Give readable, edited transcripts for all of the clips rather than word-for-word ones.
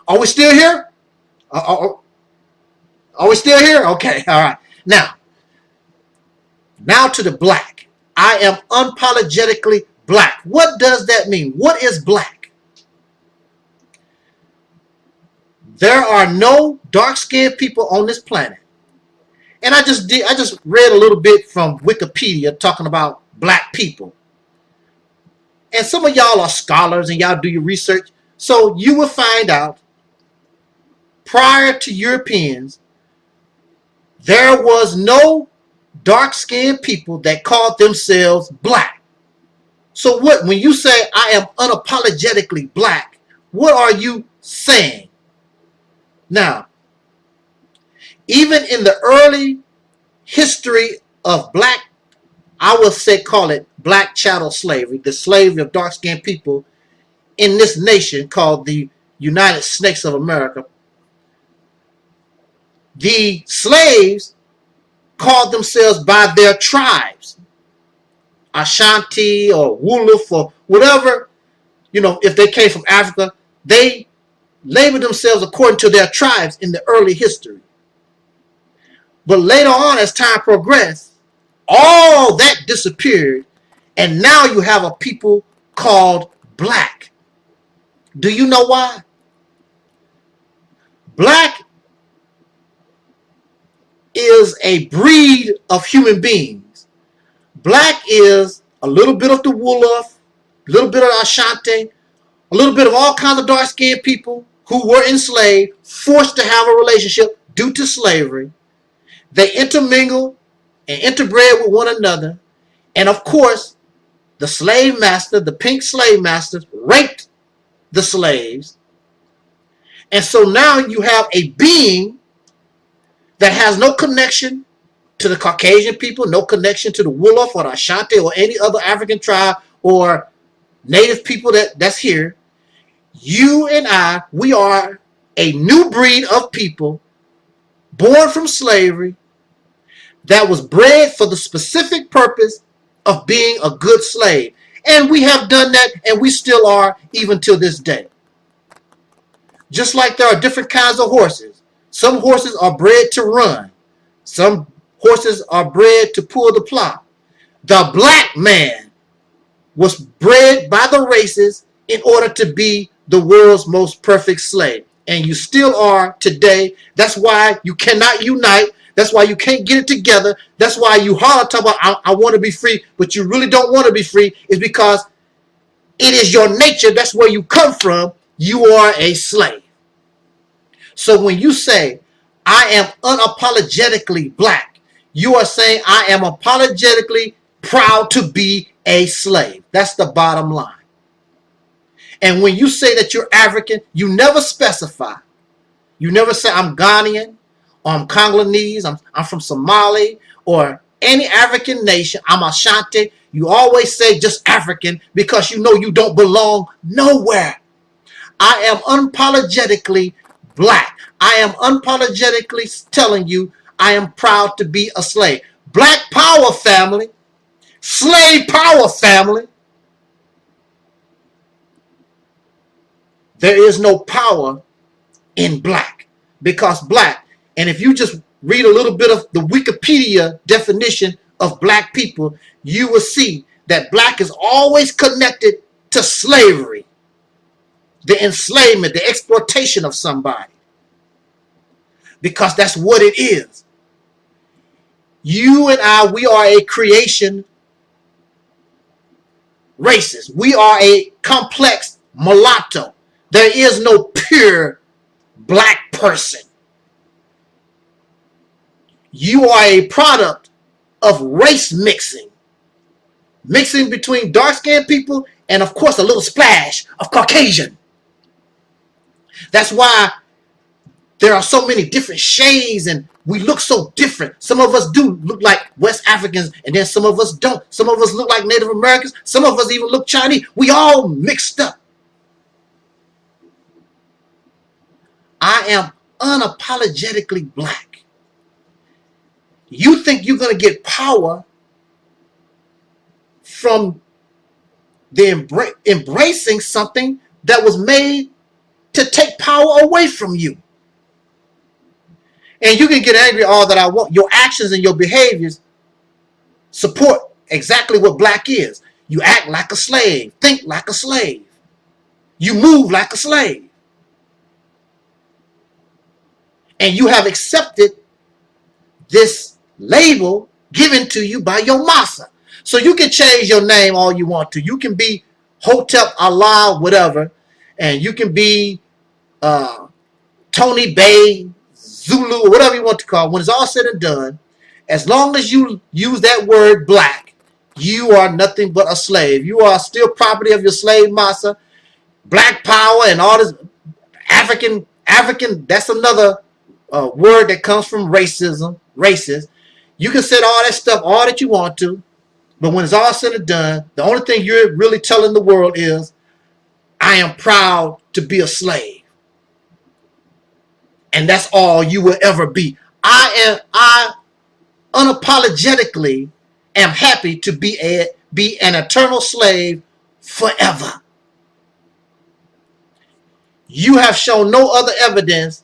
Are we still here? Are we still here? Okay, all right. Now to the black. I am unapologetically black. What does that mean? What is black? There are no dark-skinned people on this planet. And I just read a little bit from Wikipedia talking about black people. And some of y'all are scholars and y'all do your research. So you will find out prior to Europeans, there was no dark-skinned people that called themselves black. So what, when you say I am unapologetically black, what are you saying? Now, even in the early history of black, I would say call it black chattel slavery, the slavery of dark-skinned people in this nation called the United Snakes of America. The slaves called themselves by their tribes, Ashanti or Wolof or whatever, if they came from Africa, they labeled themselves according to their tribes in the early history. But later on, as time progressed, all that disappeared, and now you have a people called black. Do you know why? Black is a breed of human beings. Black is a little bit of the Wolof, a little bit of Ashanti, a little bit of all kinds of dark-skinned people who were enslaved, forced to have a relationship due to slavery. They intermingle and interbred with one another. And of course, the slave master, the pink slave masters, raped the slaves. And so now you have a being that has no connection to the Caucasian people, no connection to the Wolof or the Ashanti or any other African tribe or native people that's here. You and I, we are a new breed of people born from slavery that was bred for the specific purpose of being a good slave. And we have done that, and we still are even till this day. Just like there are different kinds of horses. Some horses are bred to run. Some horses are bred to pull the plow. The black man was bred by the races in order to be the world's most perfect slave. And you still are today. That's why you cannot unite. That's why you can't get it together. That's why you holler talk about I want to be free, but you really don't want to be free. It's because it is your nature. That's where you come from. You are a slave. So when you say, I am unapologetically black, you are saying I am apologetically proud to be a slave. That's the bottom line. And when you say that you're African, you never specify. You never say I'm Ghanaian, or I'm Congolese, I'm from Somali, or any African nation, I'm Ashanti. You always say just African because you know you don't belong nowhere. I am unapologetically black. I am unapologetically telling you I am proud to be a slave. Black power family, slave power family. There is no power in black because black, and if you just read a little bit of the Wikipedia definition of black people, you will see that black is always connected to slavery, the enslavement, the exploitation of somebody, because that's what it is. You and I, we are a creation races. We are a complex mulatto. There is no pure black person. You are a product of race mixing. Mixing between dark-skinned people and, of course, a little splash of Caucasian. That's why there are so many different shades and we look so different. Some of us do look like West Africans and then some of us don't. Some of us look like Native Americans. Some of us even look Chinese. We all mixed up. I am unapologetically black. You think you're going to get power from the embracing something that was made to take power away from you. And you can get angry all that I want. Your actions and your behaviors support exactly what black is. You act like a slave, think like a slave. You move like a slave. And you have accepted this label given to you by your massa. So you can change your name all you want to. You can be Hotep, Allah, whatever. And you can be Tony Bay, Zulu, whatever you want to call it. When it's all said and done, as long as you use that word black, you are nothing but a slave. You are still property of your slave massa. Black power and all this African, that's another word that comes from racism, racist. You can say all that stuff, all that you want to, but when it's all said and done, the only thing you're really telling the world is, I am proud to be a slave. And that's all you will ever be. I unapologetically am happy to be an eternal slave forever. You have shown no other evidence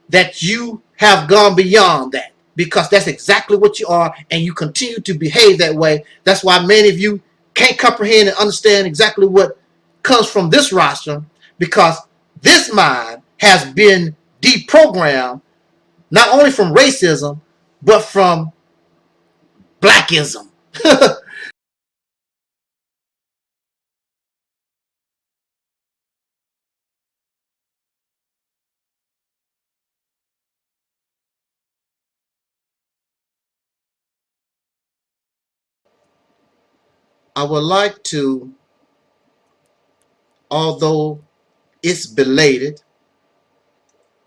that you have gone beyond that, because that's exactly what you are, and you continue to behave that way. That's why many of you can't comprehend and understand exactly what comes from this rostrum, because this mind has been deprogrammed not only from racism but from blackism. I would like to, although it's belated,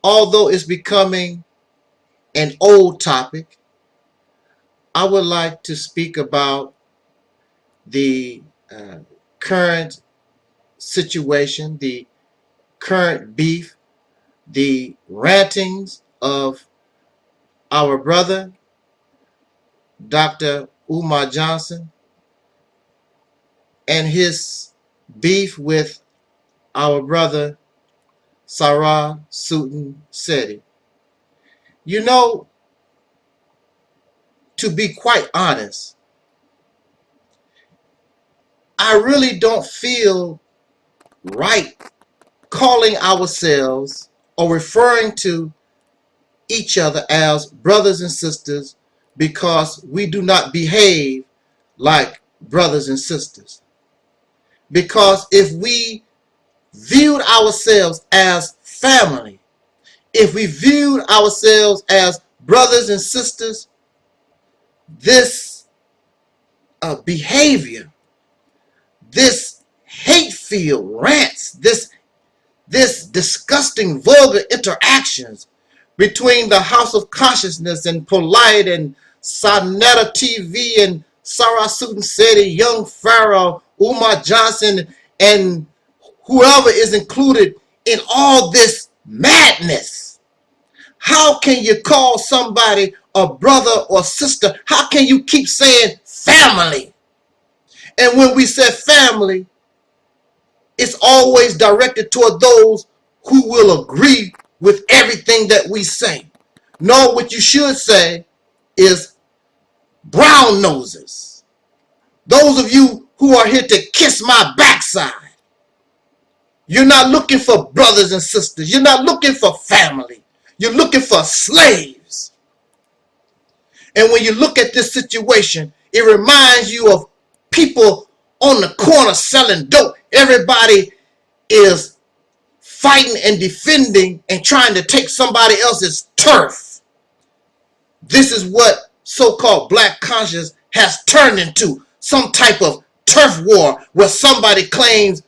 although it's becoming an old topic, I would like to speak about the current situation, the current beef, the rantings of our brother, Dr. Umar Johnson, and his beef with our brother, Sarah Sutton Seti. You know, to be quite honest, I really don't feel right calling ourselves or referring to each other as brothers and sisters because we do not behave like brothers and sisters. Because if we viewed ourselves as family, if we viewed ourselves as brothers and sisters, this behavior, this hate-filled rants, this disgusting, vulgar interactions between the House of Consciousness and Polite and Sonetta TV and Sarah Sutton Seti, Young Pharaoh, Umar Johnson, and whoever is included in all this madness. How can you call somebody a brother or sister? How can you keep saying family? And when we say family, it's always directed toward those who will agree with everything that we say. No, what you should say is brown noses. Those of you who are here to kiss my backside. You're not looking for brothers and sisters. You're not looking for family. You're looking for slaves. And when you look at this situation, it reminds you of people on the corner selling dope. Everybody is fighting and defending and trying to take somebody else's turf. This is what so-called black conscience has turned into, some type of turf war where somebody claims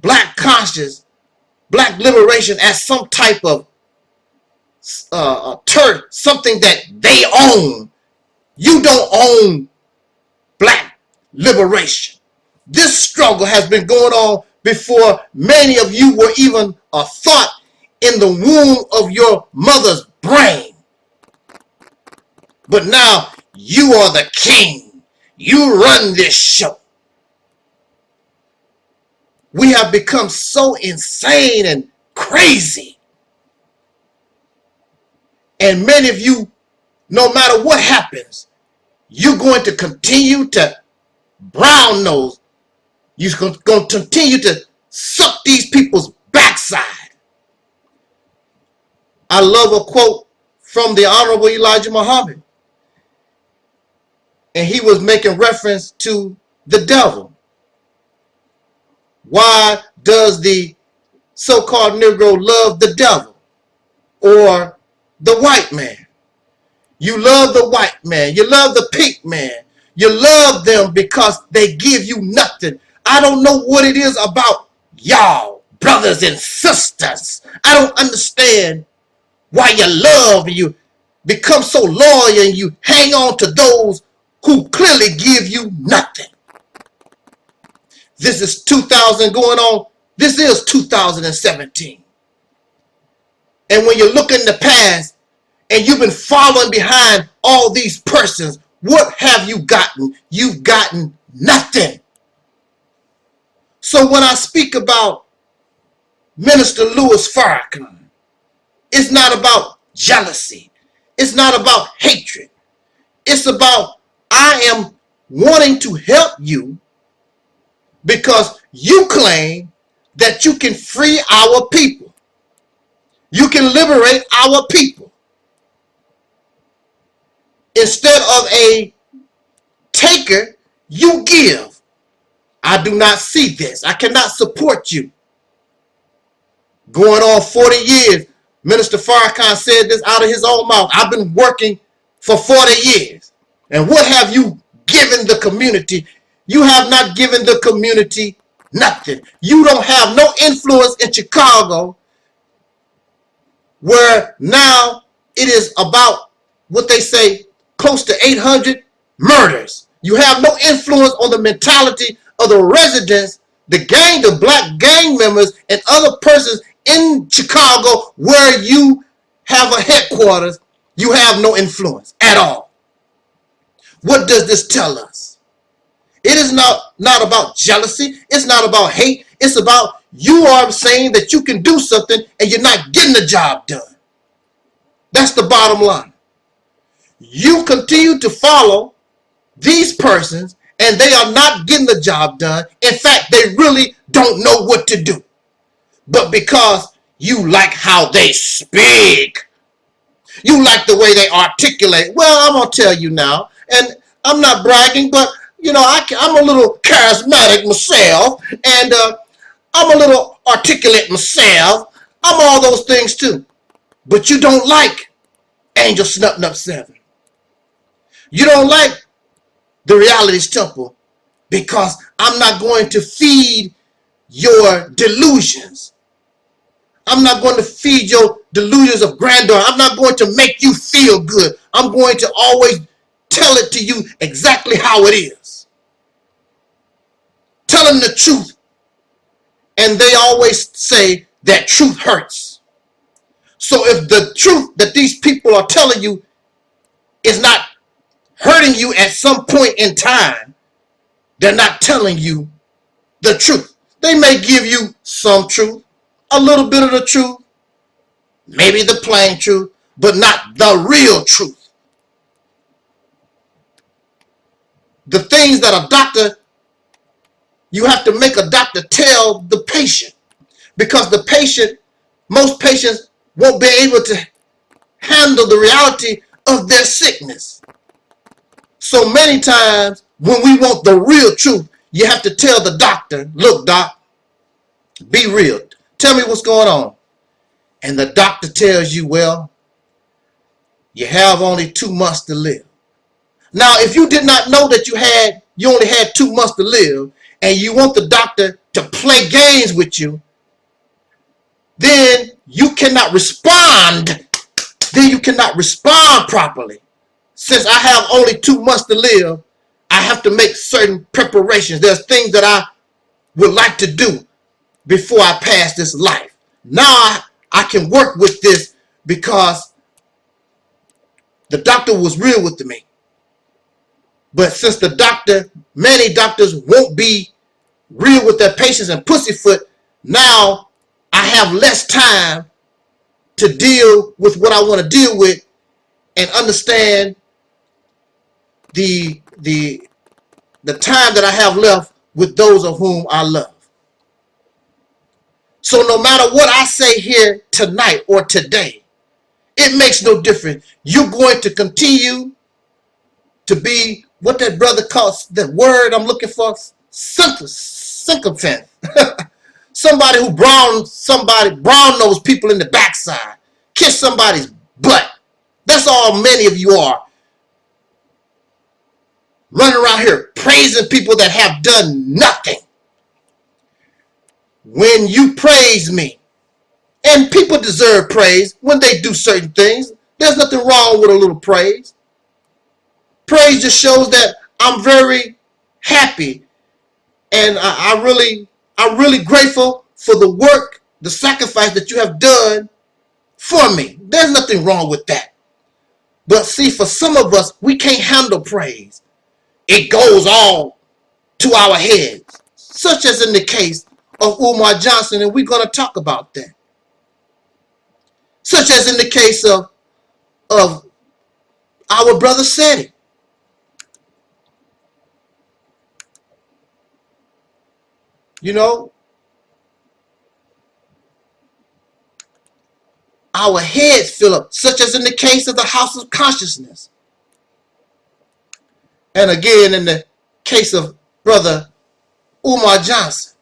black conscience, black liberation as some type of turf, something that they own. You don't own black liberation. This struggle has been going on before many of you were even a thought in the womb of your mother's brain. But now you are the king. You run this show. We have become so insane and crazy. And many of you, no matter what happens, you're going to continue to brown nose. You're going to continue to suck these people's backside. I love a quote from the Honorable Elijah Muhammad. And he was making reference to the devil. Why does the so-called Negro love the devil or the white man? You love the white man. You love the pink man. You love them because they give you nothing. I don't know what it is about y'all, brothers and sisters. I don't understand why you love and you become so loyal and you hang on to those who clearly give you nothing. This is 2000 going on. This is 2017. And when you look in the past and you've been following behind all these persons, what have you gotten? You've gotten nothing. So when I speak about Minister Louis Farrakhan, it's not about jealousy. It's not about hatred. It's about I am wanting to help you because you claim that you can free our people. You can liberate our people. Instead of a taker, you give. I do not see this. I cannot support you. Going on 40 years, Minister Farrakhan said this out of his own mouth. I've been working for 40 years. And what have you given the community? You have not given the community nothing. You don't have no influence in Chicago, where now it is about what they say close to 800 murders. You have no influence on the mentality of the residents, the black gang members and other persons in Chicago where you have a headquarters. You have no influence at all. What does this tell us? It is not about jealousy. It's not about hate. It's about you are saying that you can do something and you're not getting the job done. That's the bottom line. You continue to follow these persons and they are not getting the job done. In fact, they really don't know what to do. But because you like how they speak, you like the way they articulate. Well, I'm going to tell you now, and I'm not bragging, but you know, I'm a little charismatic myself, and I'm a little articulate myself. I'm all those things too. But you don't like Angel Snutting Up 7. You don't like the Reality's Temple because I'm not going to feed your delusions. I'm not going to feed your delusions of grandeur. I'm not going to make you feel good. I'm going to always tell it to you exactly how it is. Tell them the truth. And they always say that truth hurts. So if the truth that these people are telling you is not hurting you at some point in time, they're not telling you the truth. They may give you some truth, a little bit of the truth, maybe the plain truth, but not the real truth. The things that a doctor, you have to make a doctor tell the patient, because the patient, most patients won't be able to handle the reality of their sickness. So many times when we want the real truth, you have to tell the doctor, look, doc, be real. Tell me what's going on. And the doctor tells you, well, you have only 2 months to live. Now, if you did not know that you only had 2 months to live, and you want the doctor to play games with you, then you cannot respond. Then you cannot respond properly. Since I have only 2 months to live, I have to make certain preparations. There's things that I would like to do before I pass this life. Now I can work with this because the doctor was real with me. But since many doctors won't be real with their patients and pussyfoot, now I have less time to deal with what I want to deal with and understand the time that I have left with those of whom I love. So no matter what I say here tonight or today, it makes no difference. You're going to continue to be what that brother calls, that word I'm looking for, sycophant. Somebody who brown nose people in the backside, kiss somebody's butt. That's all many of you are. Running around here praising people that have done nothing. When you praise me, and people deserve praise when they do certain things, there's nothing wrong with a little praise. Praise just shows that I'm very happy, and I'm really grateful for the work, the sacrifice that you have done for me. There's nothing wrong with that. But see, for some of us, we can't handle praise. It goes all to our heads, such as in the case of Umar Johnson, and we're going to talk about that. Such as in the case of our brother Seti. You know, our heads fill up, such as in the case of the House of Consciousness. And again, in the case of brother Umar Johnson.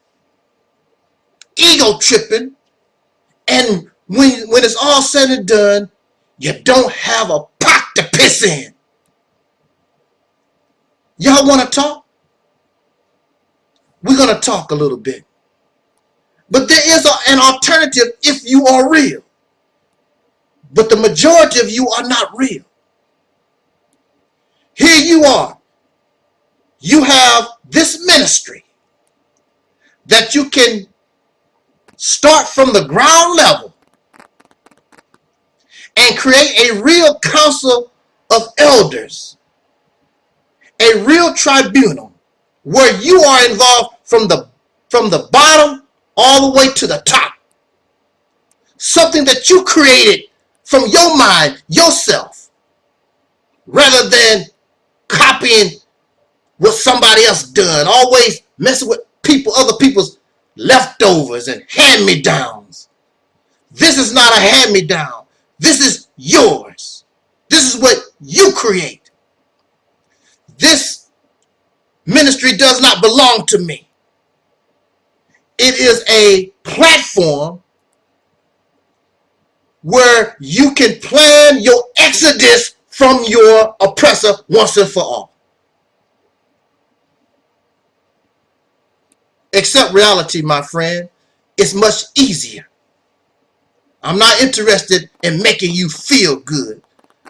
Ego tripping, and when it's all said and done, you don't have a pot to piss in. Y'all want to talk? We're going to talk a little bit. But there is an alternative if you are real. But the majority of you are not real. Here you are. You have this ministry that you can start from the ground level and create a real council of elders, a real tribunal where you are involved from the bottom all the way to the top. Something that you created from your mind, yourself, rather than copying what somebody else done, always messing with other people's leftovers and hand-me-downs. This is not a hand-me-down. This is yours. This is what you create. This ministry does not belong to me. It is a platform where you can plan your exodus from your oppressor once and for all. Accept reality, my friend. It's much easier. I'm not interested in making you feel good.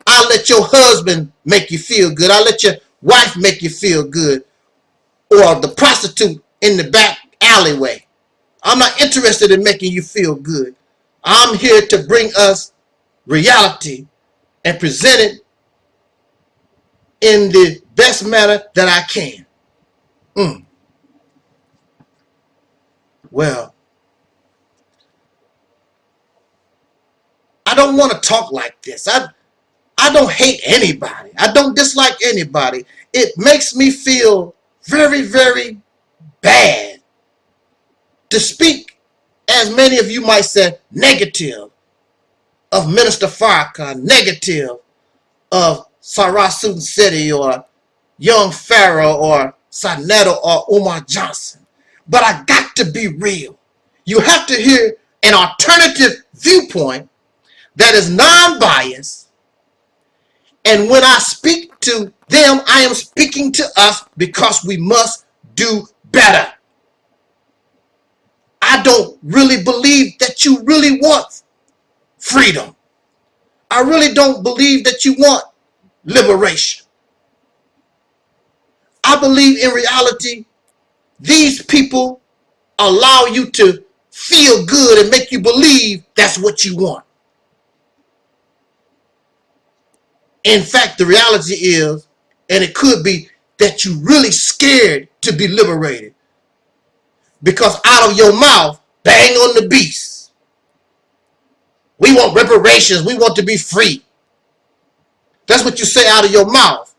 I'll let your husband make you feel good. I'll let your wife make you feel good. Or the prostitute in the back alleyway. I'm not interested in making you feel good. I'm here to bring us reality and present it in the best manner that I can. Well, I don't want to talk like this. I don't hate anybody. I don't dislike anybody. It makes me feel very, very bad to speak, as many of you might say, negative of Minister Farrakhan, negative of Sarasun City or Young Pharaoh or Saneto or Umar Johnson. But I got to be real. You have to hear an alternative viewpoint that is non-biased. And when I speak to them, I am speaking to us because we must do better. I don't really believe that you really want freedom. I really don't believe that you want liberation. I believe in reality, these people allow you to feel good and make you believe that's what you want. In fact, the reality is, and it could be, that you're really scared to be liberated. Because out of your mouth, bang on the beast. We want reparations. We want to be free. That's what you say out of your mouth.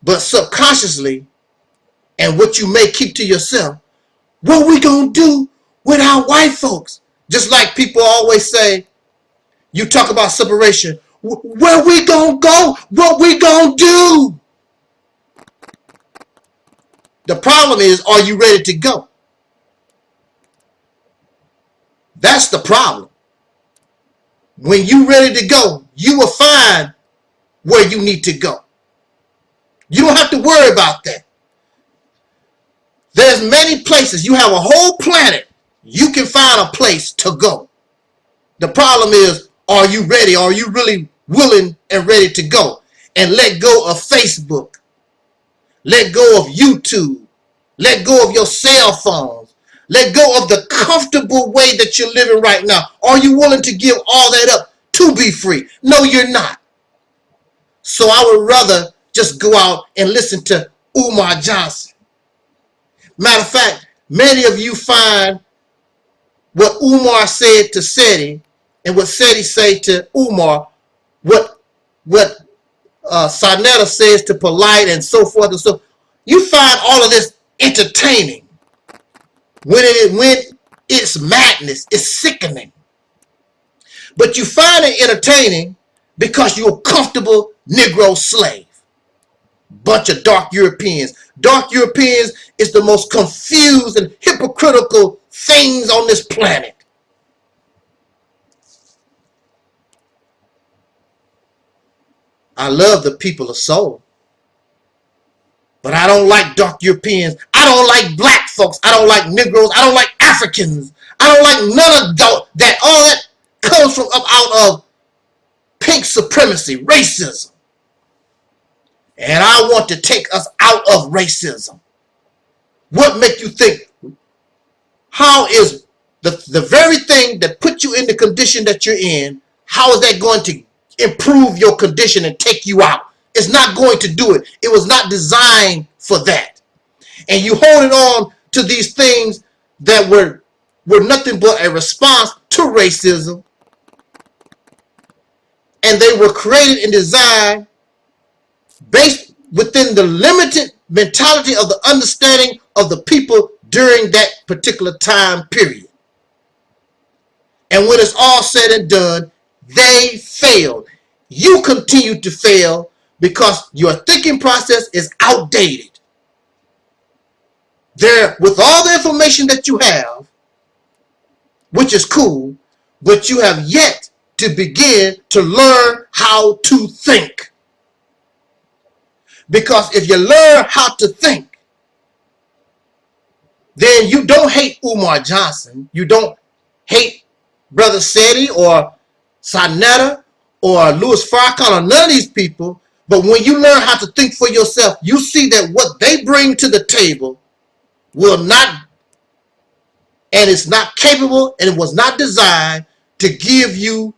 But subconsciously, and what you may keep to yourself, what we gonna do with our white folks? Just like people always say, you talk about separation. Where we gonna go? What we gonna do? The problem is, are you ready to go? That's the problem. When you're ready to go, you will find where you need to go. You don't have to worry about that. There's many places. You have a whole planet. You can find a place to go. The problem is, are you ready? Are you really willing and ready to go? And let go of Facebook. Let go of YouTube. Let go of your cell phones. Let go of the comfortable way that you're living right now. Are you willing to give all that up to be free? No, you're not. So I would rather just go out and listen to Umar Johnson. Matter of fact, many of you find what Umar said to Seti and what Seti said to Umar, what Sarnetta says to Polite, and so forth and so forth. You find all of this entertaining. When it's madness, it's sickening. But you find it entertaining because you're a comfortable Negro slave. Bunch of dark Europeans. Dark Europeans is the most confused and hypocritical things on this planet. I love the people of soul. But I don't like dark Europeans. I don't like black folks. I don't like Negroes. I don't like Africans. I don't like none of that. All that comes from up out of pink supremacy, racism. And I want to take us out of racism. What make you think? How is the very thing that put you in the condition that you're in, how is that going to improve your condition and take you out? It's not going to do it. It was not designed for that. And you holding on to these things that were nothing but a response to racism. And they were created and designed based within the limited mentality of the understanding of the people during that particular time period. And when it's all said and done, they failed. You continue to fail because your thinking process is outdated. There, with all the information that you have, which is cool, but you have yet to begin to learn how to think. Because if you learn how to think, then you don't hate Umar Johnson. You don't hate Brother Seti or Sarnetta or Louis Farrakhan or none of these people. But when you learn how to think for yourself, you see that what they bring to the table will not, and it's not capable, and it was not designed to give you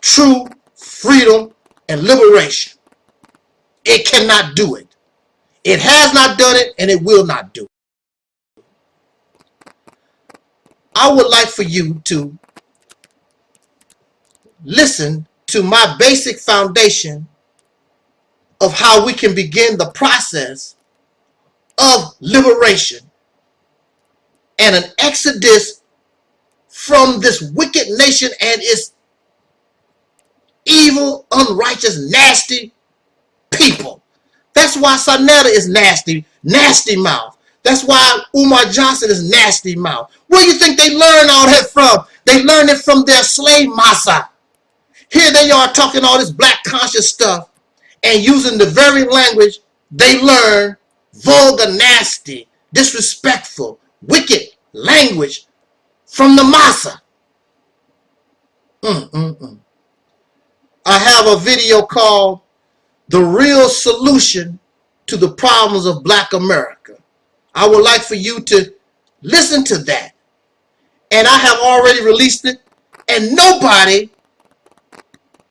true freedom and liberation. It cannot do it. It has not done it, and it will not do it. I would like for you to listen to my basic foundation of how we can begin the process of liberation and an exodus from this wicked nation and its evil, unrighteous, nasty people. That's why Sarnetta is nasty, nasty mouth. That's why Umar Johnson is nasty mouth. Where do you think they learn all that from? They learn it from their slave massa. Here they are talking all this black conscious stuff and using the very language they learn, vulgar, nasty, disrespectful, wicked language from the massa. I have a video called The Real Solution to the Problems of Black America. I would like for you to listen to that. And I have already released it, and nobody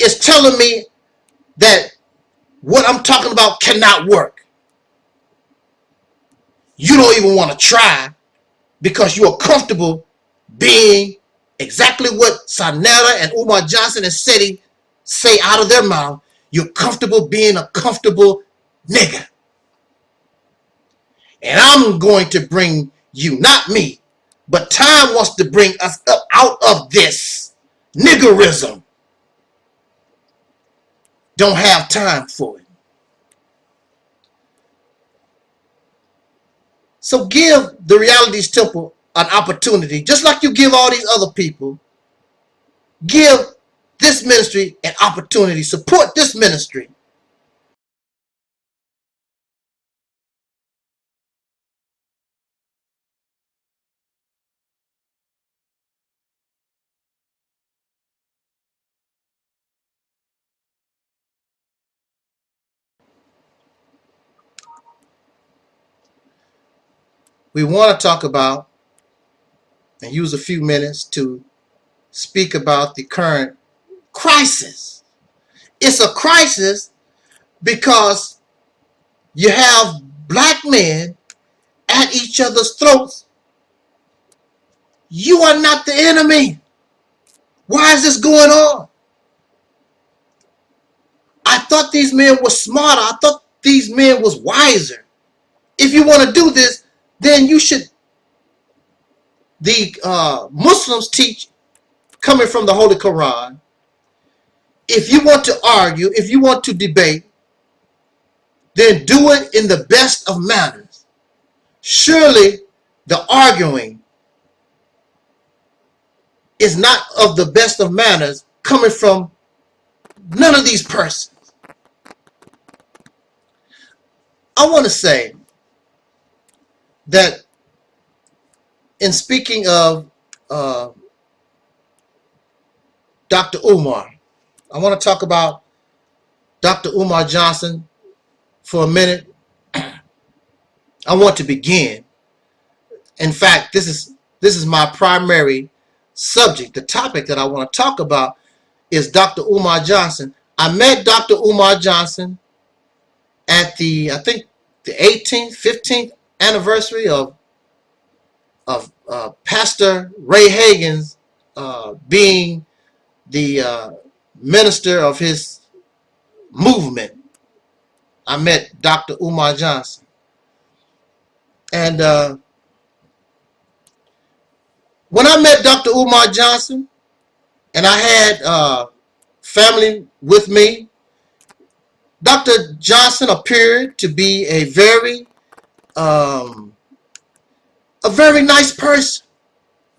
is telling me that what I'm talking about cannot work. You don't even want to try because you are comfortable being exactly what Sanetta and Umar Johnson and Seti say out of their mouth. You're comfortable being a comfortable nigger. And I'm going to bring you, not me, but time wants to bring us up out of this niggerism. Don't have time for it. So give the Realities Temple an opportunity, just like you give all these other people. Give this ministry an opportunity. Support this ministry. We want to talk about and use a few minutes to speak about the current crisis. It's a crisis because you have black men at each other's throats. You are not the enemy. Why is this going on? I thought these men were smarter. I thought these men was wiser. If you want to do this, then you should. The Muslims teach, coming from the Holy Quran, if you want to argue, if you want to debate, then do it in the best of manners. Surely the arguing is not of the best of manners coming from none of these persons. I want to say that in speaking of Dr. Umar, I want to talk about Dr. Umar Johnson for a minute. I want to begin. In fact, this is my primary subject. The topic that I want to talk about is Dr. Umar Johnson. I met Dr. Umar Johnson at the, I think, the 18th, 15th anniversary of Pastor Ray Hagan's being the minister of his movement. I met Dr. Umar Johnson. And when I met Dr. Umar Johnson, and I had family with me, Dr. Johnson appeared to be a very nice person,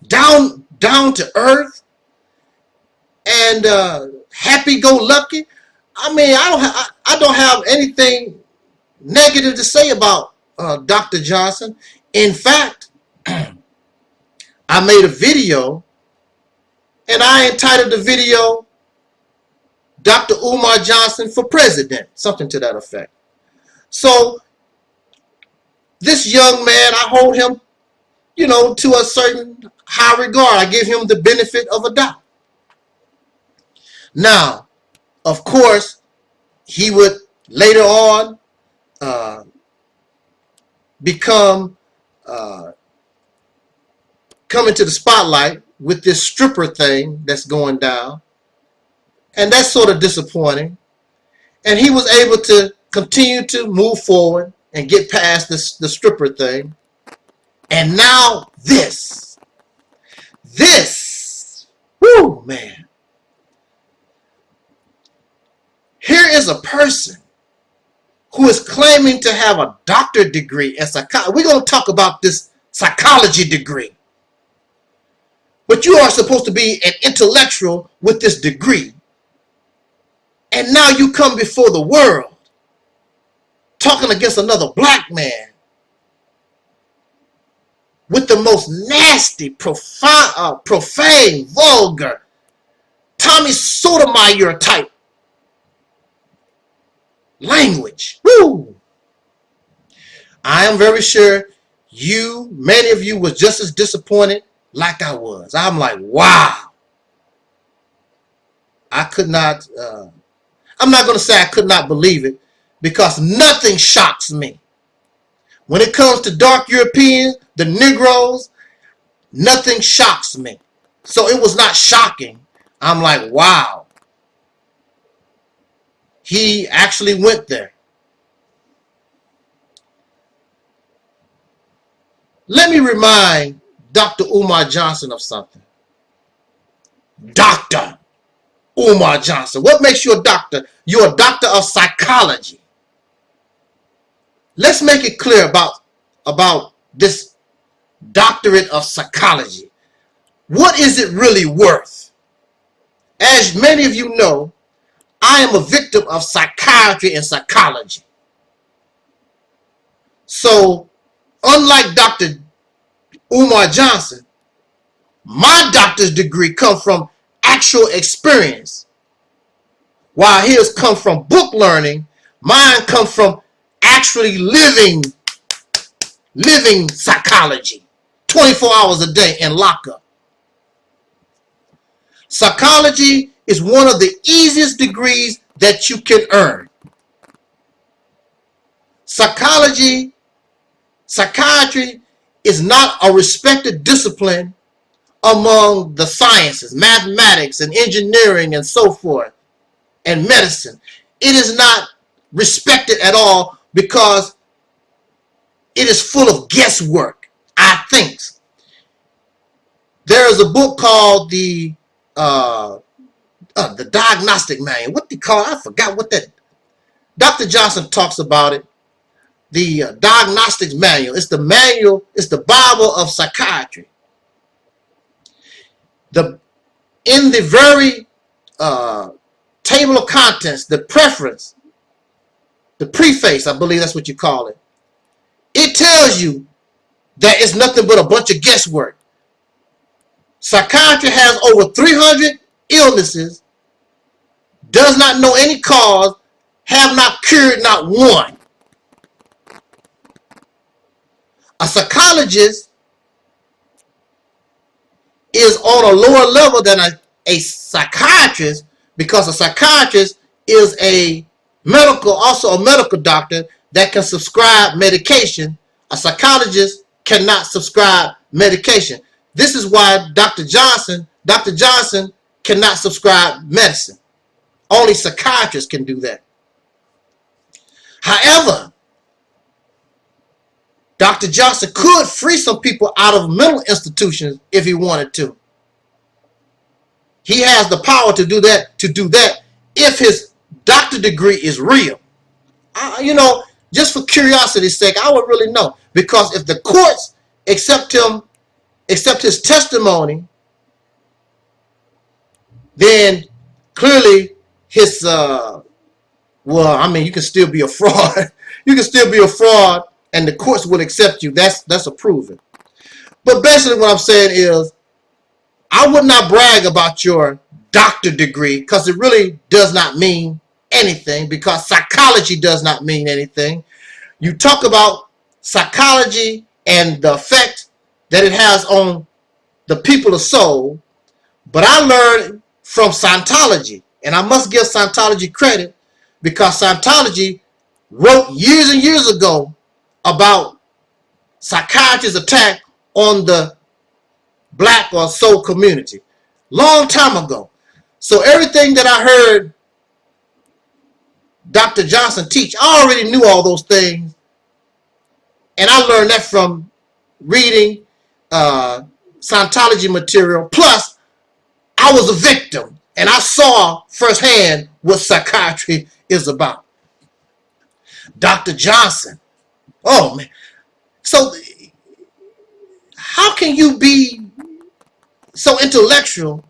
down to earth, and happy-go-lucky. I mean, I don't have anything negative to say about Dr. Johnson. In fact, I made a video, and I entitled the video Dr. Umar Johnson for President, something to that effect. So this young man, I hold him, you know, to a certain high regard. I give him the benefit of a doubt. Now, of course, he would later on become come into the spotlight with this stripper thing that's going down. And that's sort of disappointing. And he was able to continue to move forward and get past the stripper thing. And now this, whoo, man. Here is a person who is claiming to have a doctorate degree in psychology. We're going to talk about this psychology degree. But you are supposed to be an intellectual with this degree. And now you come before the world talking against another black man with the most nasty, profane, vulgar, Tommy Sotomayor type language. Woo! I am very sure many of you was just as disappointed like I was. I'm like, wow. I could not, I'm not going to say I could not believe it, because nothing shocks me. When it comes to dark Europeans, the Negroes, nothing shocks me. So it was not shocking. I'm like, wow. He actually went there. Let me remind Dr. Umar Johnson of something. Dr. Umar Johnson. What makes you a doctor? You're a doctor of psychology. Let's make it clear about this doctorate of psychology. What is it really worth? As many of you know, I am a victim of psychiatry and psychology. So, unlike Dr. Umar Johnson, my doctor's degree comes from actual experience. While his come from book learning, mine comes from actually living psychology 24 hours a day in lockup. Psychology is one of the easiest degrees that you can earn. Psychology, psychiatry is not a respected discipline among the sciences, mathematics and engineering and so forth, and medicine. It is not respected at all because it is full of guesswork, I think. There is a book called the diagnostic manual. What they call it? I forgot what that. Dr. Johnson talks about it. The diagnostics manual. It's the manual. It's the Bible of psychiatry. In the very table of contents, the preference, the preface, I believe that's what you call it. It tells you that it's nothing but a bunch of guesswork. Psychiatry has over 300 illnesses, does not know any cause, have not cured not one. A psychologist is on a lower level than a psychiatrist, because a psychiatrist is also a medical doctor that can prescribe medication. A psychologist cannot prescribe medication. This is why Dr. Johnson cannot prescribe medicine. Only psychiatrists can do that. However, Dr. Johnson could free some people out of mental institutions if he wanted to. He has the power to do that if his doctor degree is real. Just for curiosity's sake, I would really know. Because if the courts accept his testimony, then clearly his, you can still be a fraud. You can still be a fraud and the courts will accept you. That's a proven. But basically what I'm saying is, I would not brag about your doctor degree because it really does not mean anything, because psychology does not mean anything. You talk about psychology and the effect that it has on the people of soul, but I learned from Scientology, and I must give Scientology credit because Scientology wrote years and years ago about psychiatrists' attack on the black or soul community. Long time ago. So everything that I heard Dr. Johnson teach, I already knew all those things. And I learned that from reading Scientology material. Plus, I was a victim. And I saw firsthand what psychiatry is about. Dr. Johnson. Oh man. So how can you be so intellectual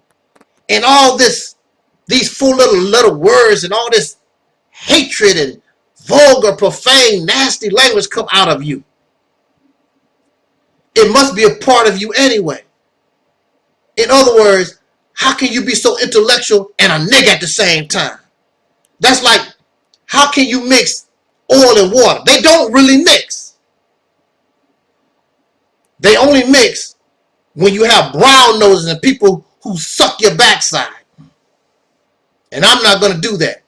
and all this, these four little words and all this hatred and vulgar, profane, nasty language come out of you? It must be a part of you anyway. In other words, how can you be so intellectual and a nigga at the same time? That's like, how can you mix oil and water? They don't really mix. They only mix when you have brown noses and people who suck your backside. And I'm not going to do that.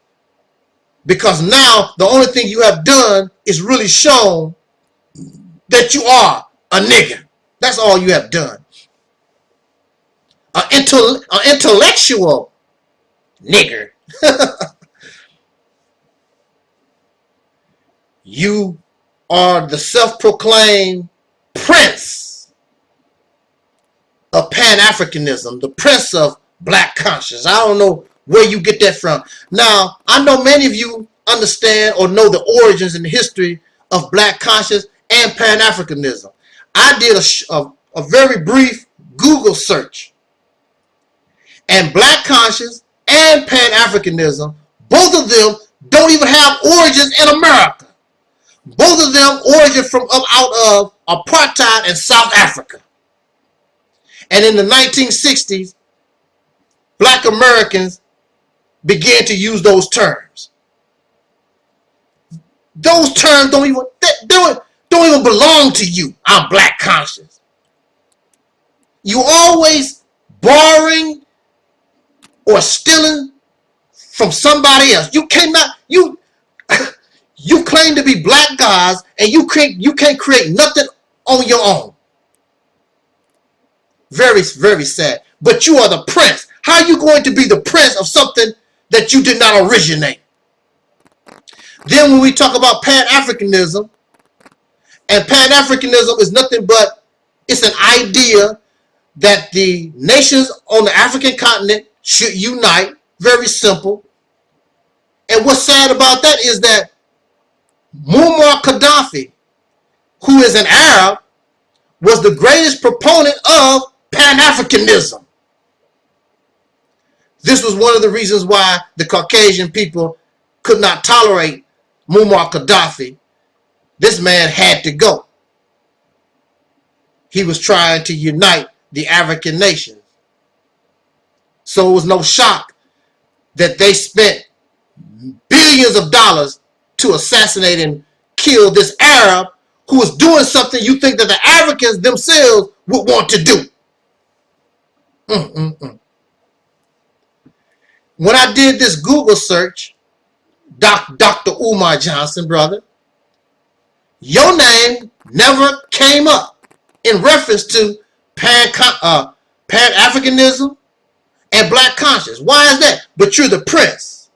Because now the only thing you have done is really shown that you are a nigga. That's all you have done. An intellectual nigger. You are the self-proclaimed prince of Pan-Africanism, the prince of black conscience. I don't know where you get that from. Now, I know many of you understand or know the origins and the history of black conscience and Pan-Africanism. I did a very brief Google search. And black conscience and Pan-Africanism, both of them don't even have origins in America. Both of them origin from up out of apartheid in South Africa. And in the 1960s, black Americans began to use those terms. Those terms don't even belong to you. I'm black conscious. You always borrowing or stealing from somebody else. You cannot, you claim to be black guys and you can't create nothing on your own. Very, very sad. But you are the prince. How are you going to be the prince of something that you did not originate? Then when we talk about Pan-Africanism, and Pan-Africanism is nothing but, it's an idea that the nations on the African continent should unite. Very simple. And what's sad about that is that Muammar Gaddafi, who is an Arab, was the greatest proponent of Pan-Africanism. This was one of the reasons why the Caucasian people could not tolerate Muammar Gaddafi. This man had to go. He was trying to unite the African nations. So it was no shock that they spent billions of dollars to assassinate and kill this Arab who was doing something you think that the Africans themselves would want to do. When I did this Google search, Dr. Umar Johnson, brother, your name never came up in reference to Pan-Africanism and black conscience. Why is that? But you're the prince.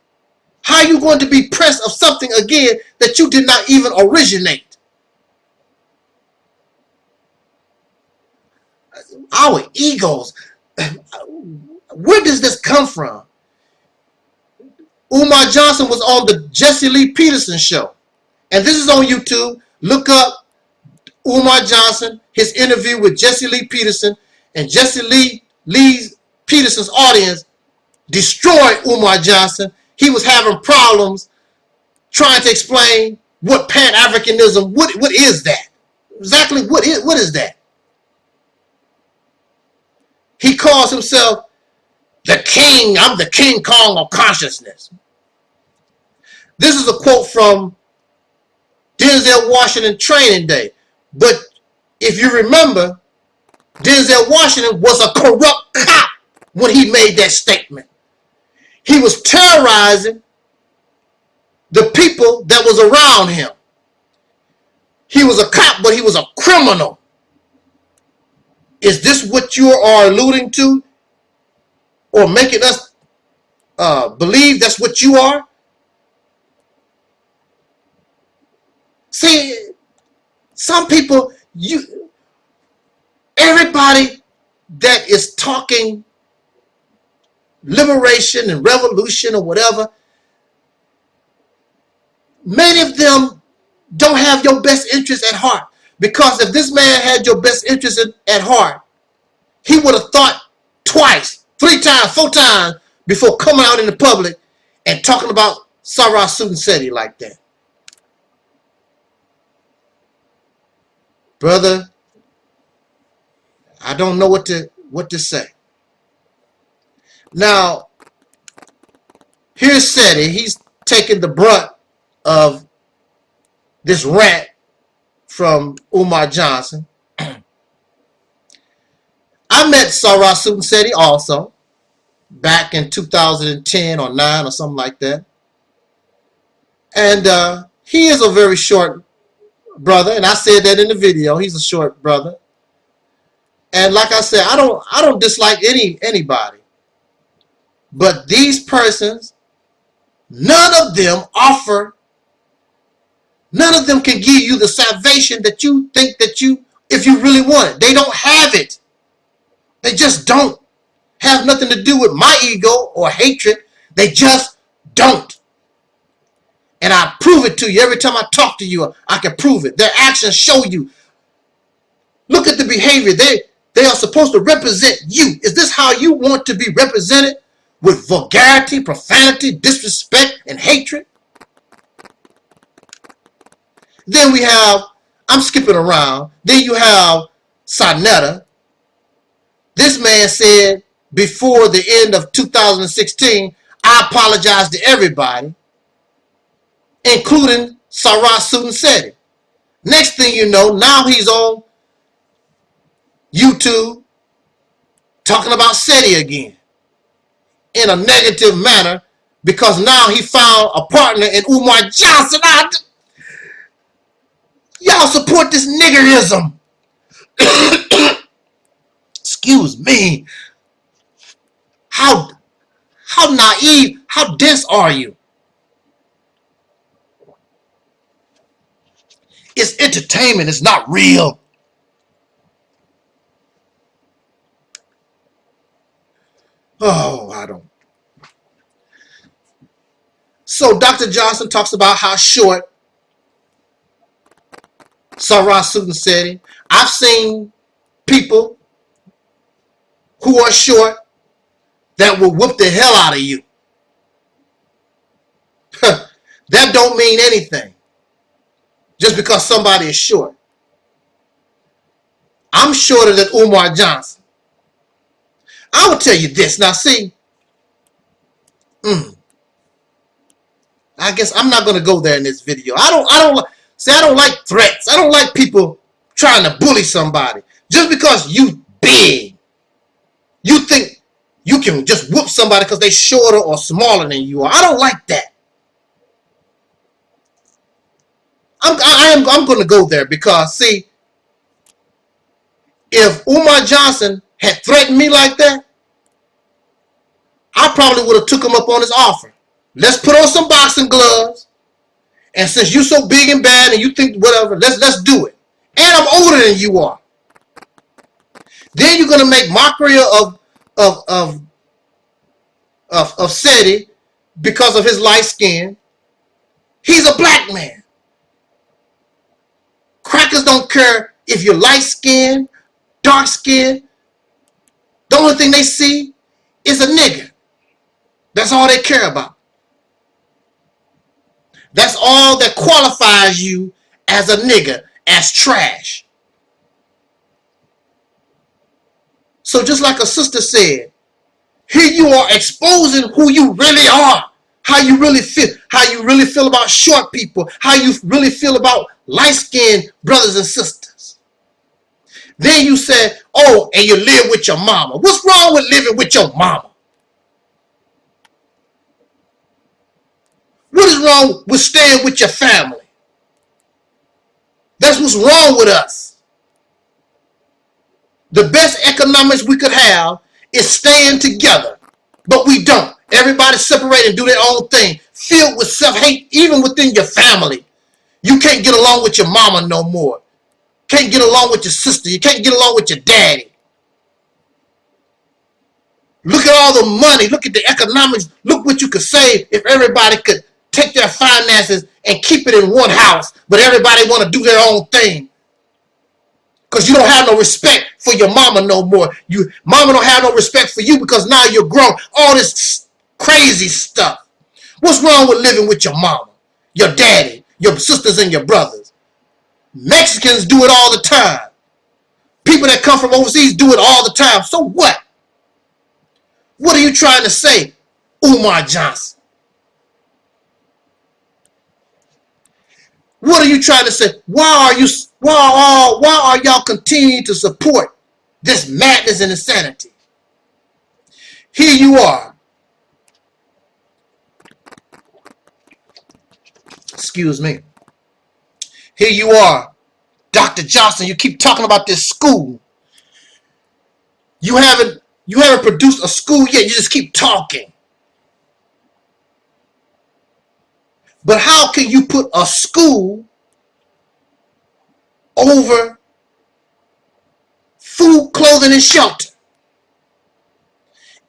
How are you going to be prince of something again that you did not even originate? Our egos. Where does this come from? Umar Johnson was on the Jesse Lee Peterson show. And this is on YouTube. Look up Umar Johnson, his interview with Jesse Lee Peterson, and Jesse Lee Peterson's audience destroyed Umar Johnson. He was having problems trying to explain what Pan-Africanism, what is that? Exactly what is that? He calls himself the king. I'm the King Kong of consciousness. This is a quote from Denzel Washington Training Day. But if you remember, Denzel Washington was a corrupt cop when he made that statement. He was terrorizing the people that was around him. He was a cop, but he was a criminal. Is this what you are alluding to? Or making us believe that's what you are? See, some people, everybody that is talking liberation and revolution or whatever, many of them don't have your best interest at heart. Because if this man had your best interest at heart, he would have thought twice, 3 times, 4 times before coming out in the public and talking about Sarah Sudenseti like that. Brother, I don't know what to say. Now, here's Seti. He's taking the brunt of this rant from Umar Johnson. I met Sarah Sudenseti also back in 2010 or 9 or something like that. And he is a very short brother, and I said that in the video. He's a short brother. And like I said, I don't dislike anybody. But these persons, none of them can give you the salvation that you think that if you really want it. They don't have it. They just don't. Have nothing to do with my ego or hatred. They just don't. And I prove it to you every time I talk to you. I can prove it. Their actions show you. Look at the behavior. They are supposed to represent you. Is this how you want to be represented? With vulgarity, profanity, disrespect, and hatred? Then we have, I'm skipping around. Then you have Sarnetta. This man said before the end of 2016, I apologize to everybody, including Sarah Sudenseti. Next thing you know, now he's on YouTube talking about Seti again in a negative manner because now he found a partner in Umar Johnson. Y'all support this niggerism. Excuse me. How naive, how dense are you? It's entertainment, it's not real. Oh, I don't. So Dr. Johnson talks about how short Sarah Sudenseti. I've seen people who are short that will whoop the hell out of you. That don't mean anything. Just because somebody is short. I'm shorter than Umar Johnson. I will tell you this. Now see, I guess I'm not going to go there in this video. I don't like threats. I don't like people trying to bully somebody. Just because you big, you think you can just whoop somebody because they're shorter or smaller than you are. I don't like that. I'm going to go there because, see, if Umar Johnson had threatened me like that, I probably would have took him up on his offer. Let's put on some boxing gloves, and since you're so big and bad and you think whatever, let's do it. And I'm older than you are. Then you're going to make mockery of Seti because of his light skin. He's a black man. Crackers don't care if you're light skinned, dark skinned. The only thing they see is a nigger. That's all they care about. That's all that qualifies you as a nigger, as trash. So just like a sister said, here you are exposing who you really are. How you really feel about short people, how you really feel about light-skinned brothers and sisters. Then you said, oh, and you live with your mama. What's wrong with living with your mama? What is wrong with staying with your family? That's what's wrong with us. The best economics we could have is staying together, but we don't. Everybody separate and do their own thing, filled with self-hate, even within your family. You can't get along with your mama no more. Can't get along with your sister. You can't get along with your daddy. Look at all the money. Look at the economics. Look what you could save if everybody could take their finances and keep it in one house, but everybody want to do their own thing. Because you don't have no respect for your mama no more. Mama don't have no respect for you because now you're grown. All this crazy stuff. What's wrong with living with your mama, your daddy, your sisters and your brothers? Mexicans do it all the time. People that come from overseas do it all the time. So what? What are you trying to say, Umar Johnson? What are you trying to say? Why are y'all continuing to support this madness and insanity? Here you are. Excuse me. Here you are, Dr. Johnson. You keep talking about this school. You haven't produced a school yet. You just keep talking. But how can you put a school over food, clothing, and shelter?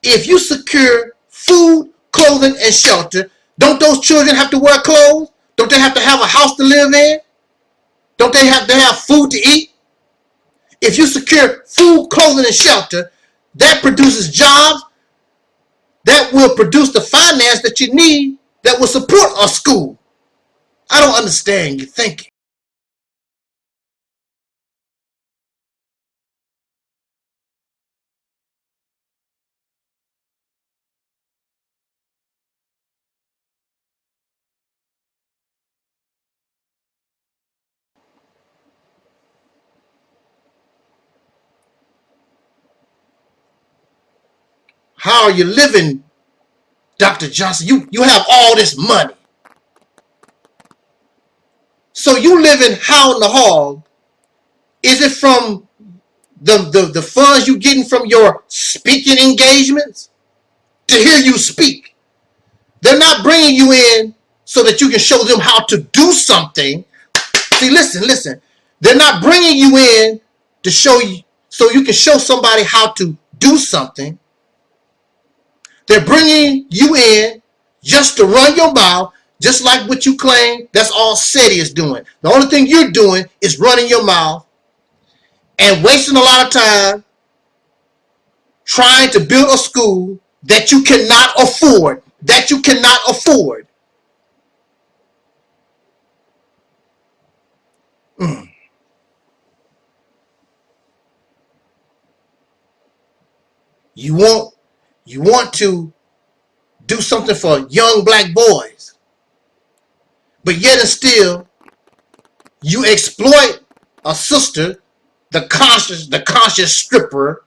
If you secure food, clothing, and shelter, don't those children have to wear clothes? Don't they have to have a house to live in? Don't they have to have food to eat? If you secure food, clothing, and shelter, that produces jobs that will produce the finance that you need that will support a school. I don't understand your thinking. How are you living, Dr. Johnson? You have all this money. So you living how in the hog? Is it from the funds you getting from your speaking engagements to hear you speak? They're not bringing you in so that you can show them how to do something. See, listen. They're not bringing you in to show you so you can show somebody how to do something. They're bringing you in just to run your mouth, just like what you claim that's all SETI is doing. The only thing you're doing is running your mouth and wasting a lot of time trying to build a school that you cannot afford. You want to do something for young black boys, but yet and still you exploit a sister, the conscious stripper.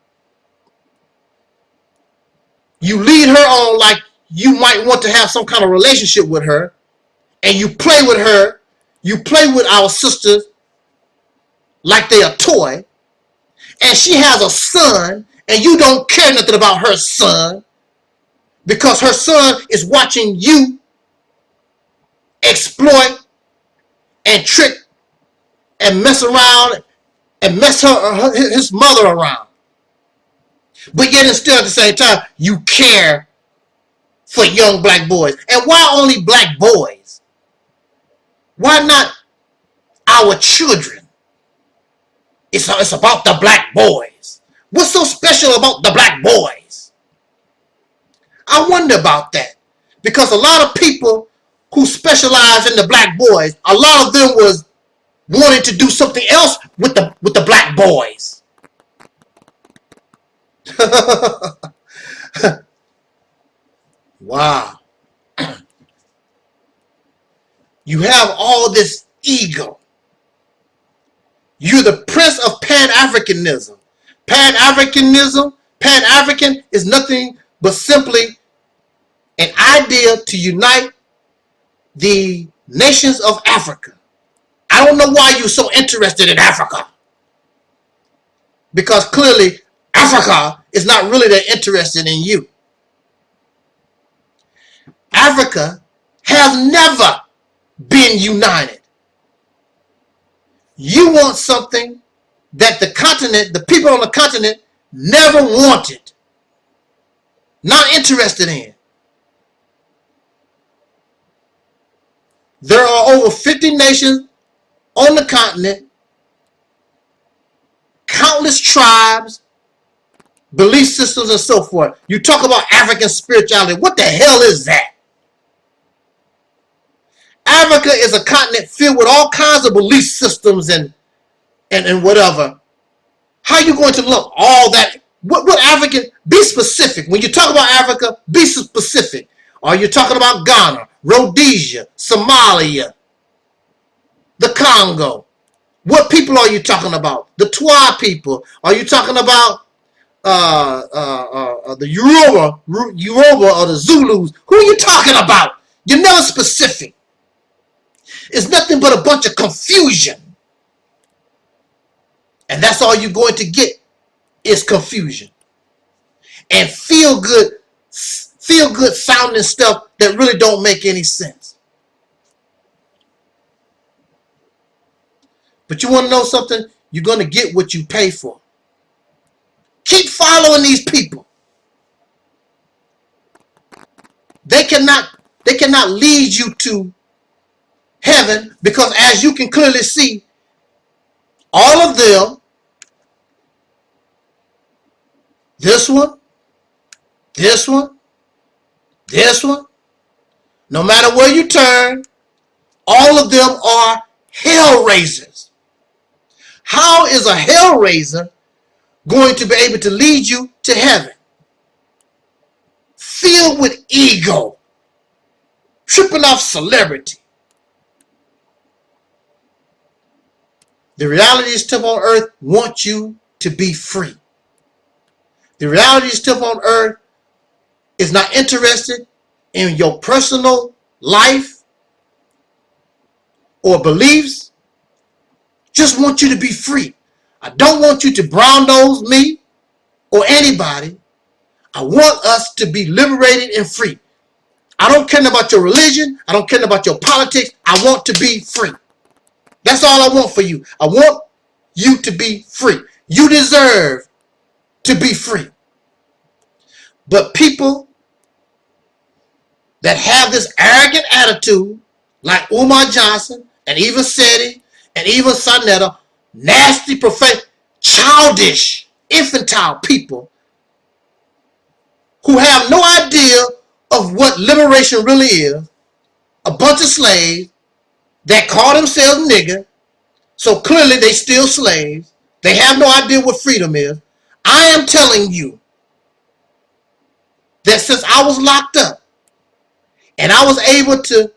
You lead her on like you might want to have some kind of relationship with her, and you play with her. You play with our sisters like they a toy, and she has a son, and you don't care nothing about her son because her son is watching you exploit and trick and mess around and mess his mother around. But yet and still at the same time, you care for young black boys. And why only black boys? Why not our children? It's about the black boys. What's so special about the black boys? I wonder about that. Because a lot of people who specialize in the black boys, a lot of them was wanting to do something else with the black boys. Wow. You have all this ego. You're the prince of Pan-Africanism. Pan-African is nothing but simply an idea to unite the nations of Africa. I don't know why you're so interested in Africa. Because clearly Africa is not really that interested in you. Africa has never been united. You want something that the people on the continent never wanted, not interested in. There are over 50 nations on the continent, countless tribes, belief systems, and so forth. You talk about African spirituality. What the hell is that? Africa is a continent filled with all kinds of belief systems and whatever. How are you going to look all that? What African? Be specific. When you talk about Africa, be specific. Are you talking about Ghana, Rhodesia, Somalia, the Congo? What people are you talking about? The Twa people? Are you talking about the Yoruba or the Zulus? Who are you talking about? You're never specific. It's nothing but a bunch of confusion. And that's all you're going to get is confusion. And feel good sounding stuff that really don't make any sense. But you want to know something? You're going to get what you pay for. Keep following these people. They cannot lead you to heaven, because as you can clearly see, all of them, this one, this one, this one, no matter where you turn, all of them are hell raisers. How is a hell raiser going to be able to lead you to heaven? Filled with ego, tripping off celebrity. The reality stuff on earth wants you to be free. The reality stuff on earth is not interested in your personal life or beliefs. Just want you to be free. I don't want you to brown nose me or anybody. I want us to be liberated and free. I don't care about your religion. I don't care about your politics. I want to be free. That's all I want for you. I want you to be free. You deserve to be free. But people that have this arrogant attitude, like Umar Johnson and even Seti and even Sonetta, nasty, profane, childish, infantile people who have no idea of what liberation really is, a bunch of slaves that call themselves nigger, so clearly they still slaves. They have no idea what freedom is. I am telling you that since I was locked up and I was able to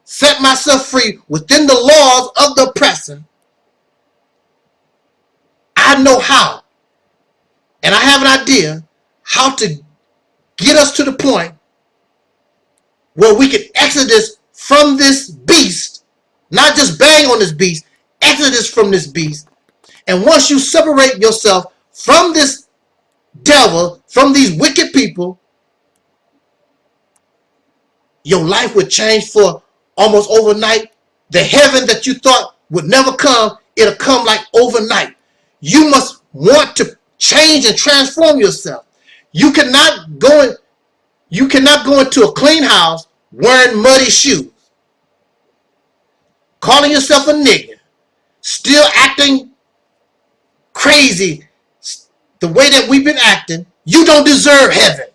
set myself free within the laws of the oppressor, I know how, and I have an idea how to get us to the point where we can exodus from this beast. Not just bang on this beast, exodus from this beast. And once you separate yourself from this devil, from these wicked people, your life would change for almost overnight. The heaven that you thought would never come, it'll come like overnight. You must want to change and transform yourself. You cannot go into a clean house wearing muddy shoes, calling yourself a nigger, still acting crazy the way that we've been acting. You don't deserve heaven.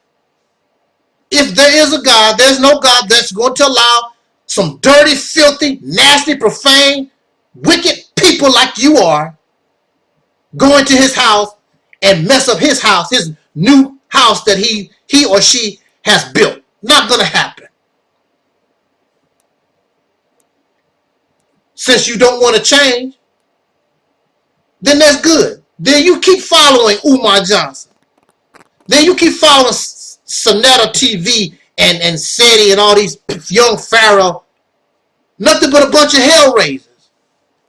If there is a God, there's no God that's going to allow some dirty, filthy, nasty, profane, wicked people like you are go into his house and mess up his house, his new house that he or she has built. Not going to happen. Since you don't want to change, then that's good. Then you keep following Umar Johnson. Then you keep following Sonetta TV and Seti and all these young pharaoh. Nothing but a bunch of hell raisers.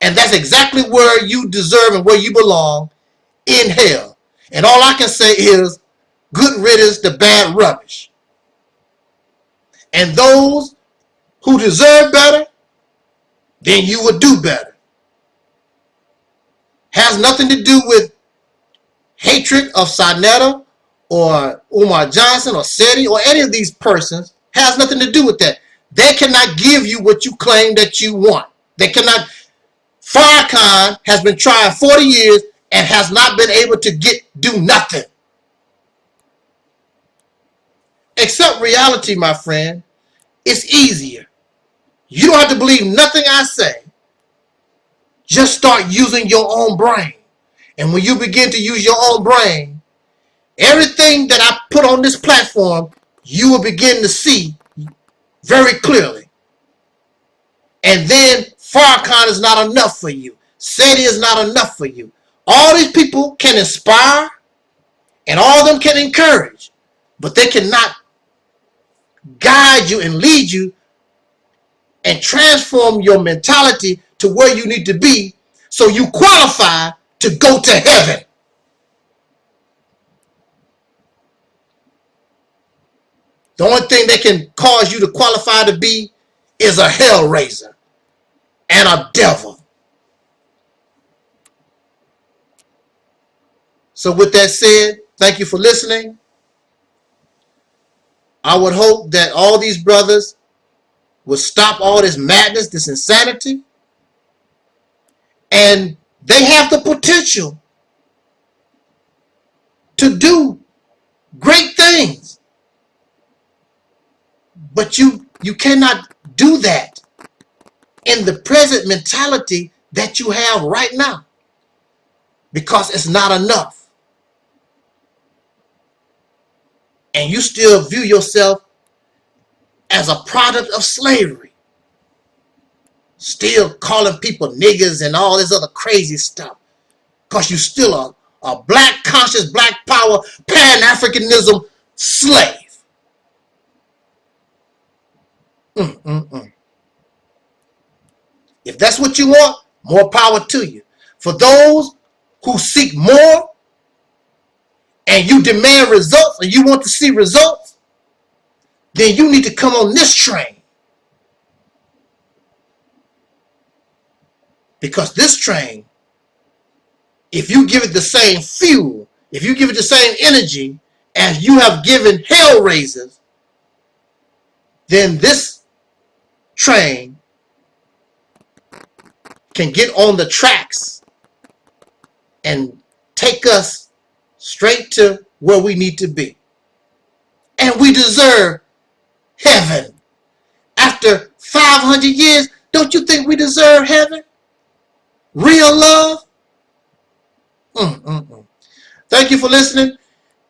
And that's exactly where you deserve and where you belong, in hell. And all I can say is, good riddance to bad rubbish. And those who deserve better, then you would do better. Has nothing to do with hatred of Sonetta or Umar Johnson or Seti or any of these persons. Has nothing to do with that. They cannot give you what you claim that you want. They cannot. Farrakhan has been trying 40 years and has not been able to do nothing. Except reality, my friend. It's easier. You don't have to believe nothing I say. Just start using your own brain. And when you begin to use your own brain, everything that I put on this platform, you will begin to see very clearly. And then Farrakhan is not enough for you. SETI is not enough for you. All these people can inspire and all of them can encourage, but they cannot guide you and lead you and transform your mentality to where you need to be so you qualify to go to heaven. The only thing that can cause you to qualify to be is a hellraiser and a devil. So with that said, thank you for listening. I would hope that all these brothers would stop all this madness, this insanity. And they have the potential to do great things. But you cannot do that in the present mentality that you have right now, because it's not enough. And you still view yourself as a product of slavery. Still calling people niggas and all this other crazy stuff. Because you're still a black conscious, black power, Pan-Africanism slave. If that's what you want, more power to you. For those who seek more and you demand results and you want to see results, then you need to come on this train. Because this train, if you give it the same fuel, if you give it the same energy as you have given hellraisers, then this train can get on the tracks and take us straight to where we need to be. And we deserve heaven. After 500 years, don't you think we deserve heaven? Real love? Thank you for listening.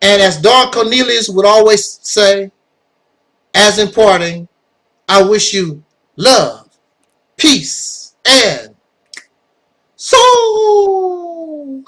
And as Don Cornelius would always say, as in parting, I wish you love, peace, and soul.